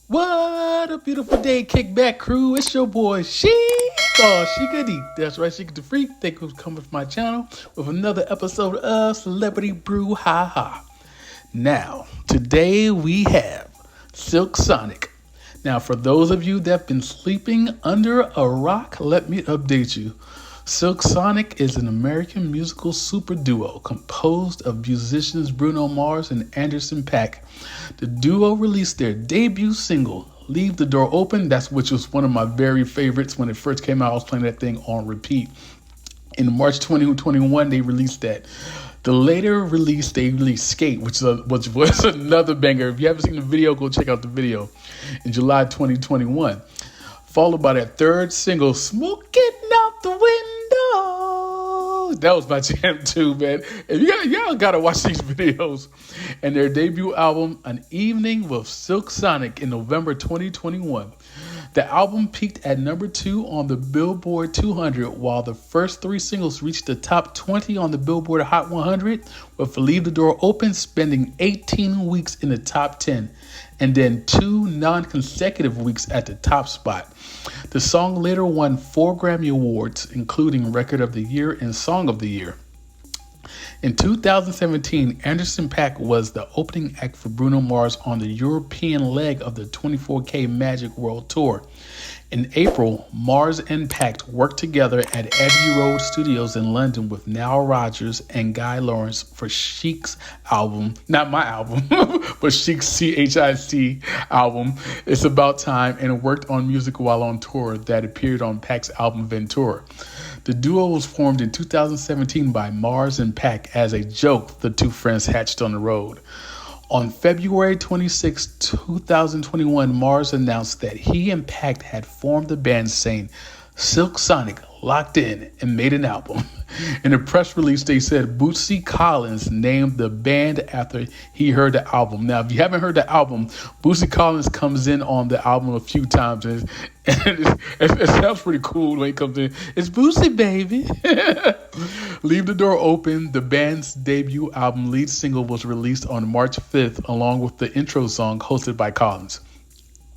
What a beautiful day, Kickback crew. It's your boy, Sheik-A-Deak. That's right, Sheik the Freak. Thank you for coming to my channel with another episode of Celebrity Brew Ha Ha. Now, today we have Silk Sonic. Now, for those of you that have been sleeping under a rock, let me update you. Silk Sonic is an American musical super duo composed of musicians Bruno Mars and Anderson .Paak. The duo released their debut single, Leave the Door Open, which was one of my very favorites when it first came out. I was playing that thing on repeat. In March 2021, they released that. The later release, they released Skate, which was another banger. If you haven't seen the video, go check out the video. In July 2021. Followed by their third single, Smoking Out the Window. That was my jam too, man. And y'all gotta watch these videos. And their debut album, An Evening with Silk Sonic, in November 2021. The album peaked at number 2 on the Billboard 200, while the first 3 singles reached the top 20 on the Billboard Hot 100, with Leave the Door Open spending 18 weeks in the top 10, and then 2 non-consecutive weeks at the top spot. The song later won 4 Grammy Awards, including Record of the Year and Song of the Year. In 2017, Anderson .Paak was the opening act for Bruno Mars on the European leg of the 24K Magic World Tour. In April, Mars and Paak worked together at Abbey Road Studios in London with Nile Rodgers and Guy Lawrence for Sheik's album, not my album, but Sheik's CHIC album, It's About Time, and worked on music while on tour that appeared on Paak's album Ventura. The duo was formed in 2017 by Mars and Paak as a joke the two friends hatched on the road. On February 26, 2021, Mars announced that he and Paak had formed the band, saying, Silk Sonic locked in and made an album. In a press release, they said Bootsy Collins named the band after he heard the album. Now, if you haven't heard the album, Bootsy Collins comes in on the album a few times, and it sounds pretty cool when he comes in. It's Bootsy, baby. Leave the Door Open, the band's debut album lead single, was released on March 5th, along with the intro song hosted by Collins.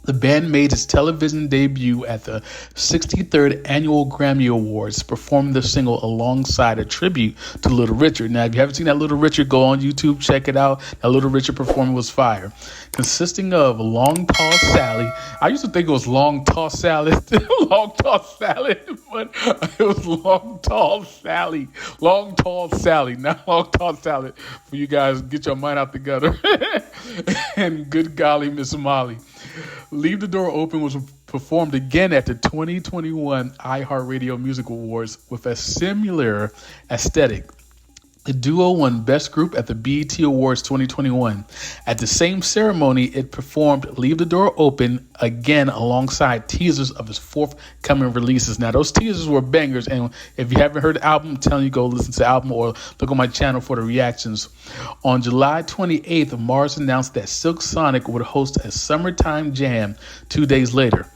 The band made its television debut at the 63rd Annual Grammy Awards, performing the single alongside a tribute to Little Richard. Now, if you haven't seen that Little Richard, go on YouTube, check it out. That Little Richard performance was fire. Consisting of Long Tall Sally. I used to think it was Long Tall Salad. Long Tall Salad, but it was Long Tall Sally. Long Tall Sally, not Long Tall Salad. For you guys, get your mind out the gutter. And Good Golly, Miss Molly. Leave the Door Open was performed again at the 2021 iHeartRadio Music Awards with a similar aesthetic. The duo won Best Group at the BET Awards 2021. At the same ceremony, it performed Leave the Door Open again alongside teasers of its forthcoming releases. Now, those teasers were bangers, and if you haven't heard the album, I'm telling you, go listen to the album or look on my channel for the reactions. On July 28th, Mars announced that Silk Sonic would host a summertime jam 2 days later.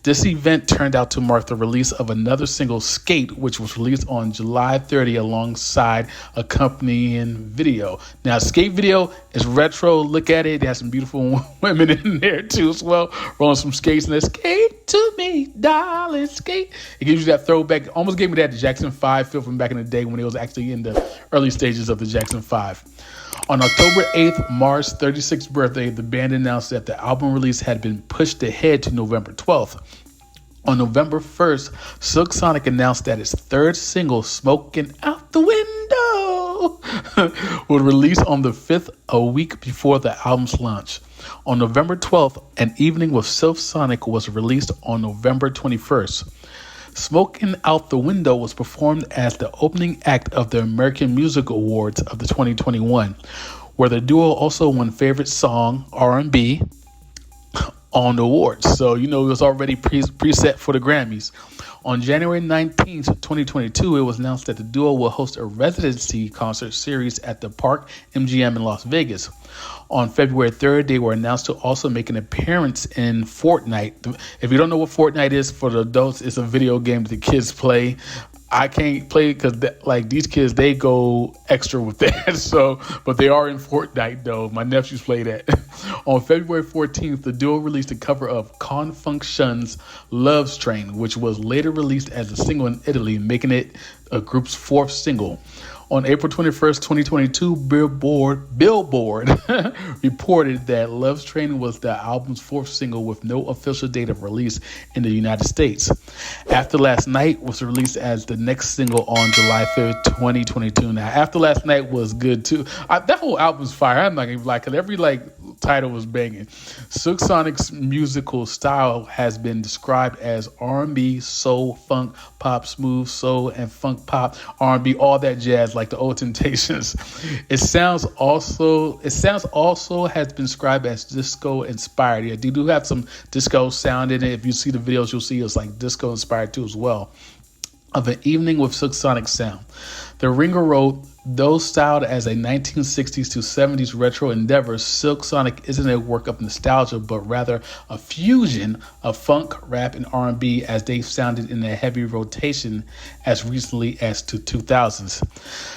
This event turned out to mark the release of another single, Skate, which was released on July 30 alongside accompanying video. Now, Skate video is retro. Look at it. It has some beautiful women in there too as well, rolling some skates. And skate to me, darling, skate. It gives you that throwback. Almost gave me that Jackson 5 feel from back in the day when it was actually in the early stages of the Jackson 5. On October 8th, Mars' 36th birthday, the band announced that the album release had been pushed ahead to November 12th. On November 1st, Silk Sonic announced that its third single, Smoking Out the Window, would release on the 5th, a week before the album's launch. On November 12th, An Evening with Silk Sonic was released on November 21st. Smoking Out the Window was performed as the opening act of the American Music Awards of the 2021, where the duo also won Favorite Song, R&B, on the awards. So, it was already preset for the Grammys. On January 19th, 2022, it was announced that the duo will host a residency concert series at the Paak MGM in Las Vegas. On February 3rd, they were announced to also make an appearance in Fortnite. If you don't know what Fortnite is, for the adults, it's a video game that the kids play. I can't play because like these kids, they go extra with that. So, but they are in Fortnite though. My nephews play that. On February 14th, the duo released a cover of Confunction's "Love's Train," which was later released as a single in Italy, making it a group's fourth single. On April 21st, 2022, Billboard reported that Love's Train was the album's fourth single with no official date of release in the United States. After Last Night was released as the next single on July 5th, 2022. Now, After Last Night was good too. That whole album's fire. I'm not even like, cause every title was banging. Silk Sonic's musical style has been described as R&B, soul, funk, pop, smooth soul, and funk pop, R&B, all that jazz like the old Temptations. It sounds also has been described as disco inspired. Yeah, they do have some disco sound in it. If you see the videos, you'll see it's like disco inspired too as well. Of an evening with Silk Sonic sound. The Ringer wrote, though styled as a 1960s to 70s retro endeavor, Silk Sonic isn't a work of nostalgia, but rather a fusion of funk, rap, and R&B as they sounded in a heavy rotation as recently as to 2000s.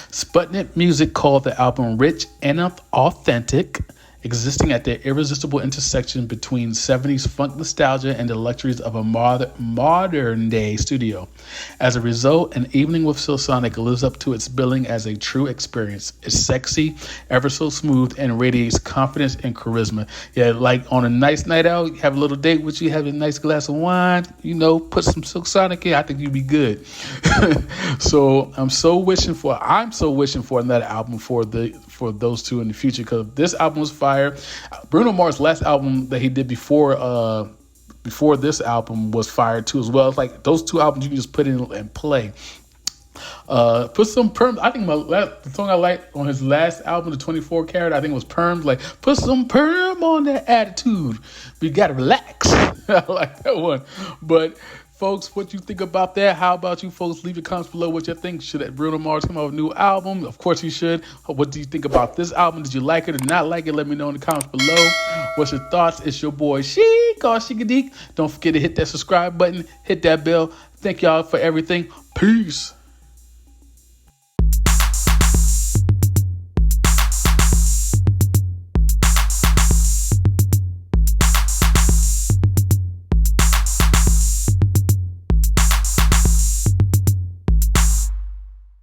Sputnik Music called the album rich and authentic, existing at the irresistible intersection between 70s funk nostalgia and the luxuries of a modern-day studio. As a result, An Evening with Silk Sonic lives up to its billing as a true experience. It's sexy, ever so smooth, and radiates confidence and charisma. Yeah, like on a nice night out, you have a little date with you, have a nice glass of wine, put some Silk Sonic in, I think you'd be good. So I'm so wishing for another album for those two in the future, because this album was fire. Bruno Mars' last album that he did before this album was fire too as well. It's like those two albums you can just put in and play. Put some perms. I think the song I liked on his last album, the 24 Karat, I think it was Perms. Like, put some perm on that attitude. We gotta relax. I like that one. But folks, what you think about that? How about you folks? Leave your comments below what you think. Should Bruno Mars come out with a new album? Of course he should. What do you think about this album? Did you like it or not like it? Let me know in the comments below. What's your thoughts? It's your boy Sheik-A-Deak. Don't forget to hit that subscribe button. Hit that bell. Thank y'all for everything. Peace.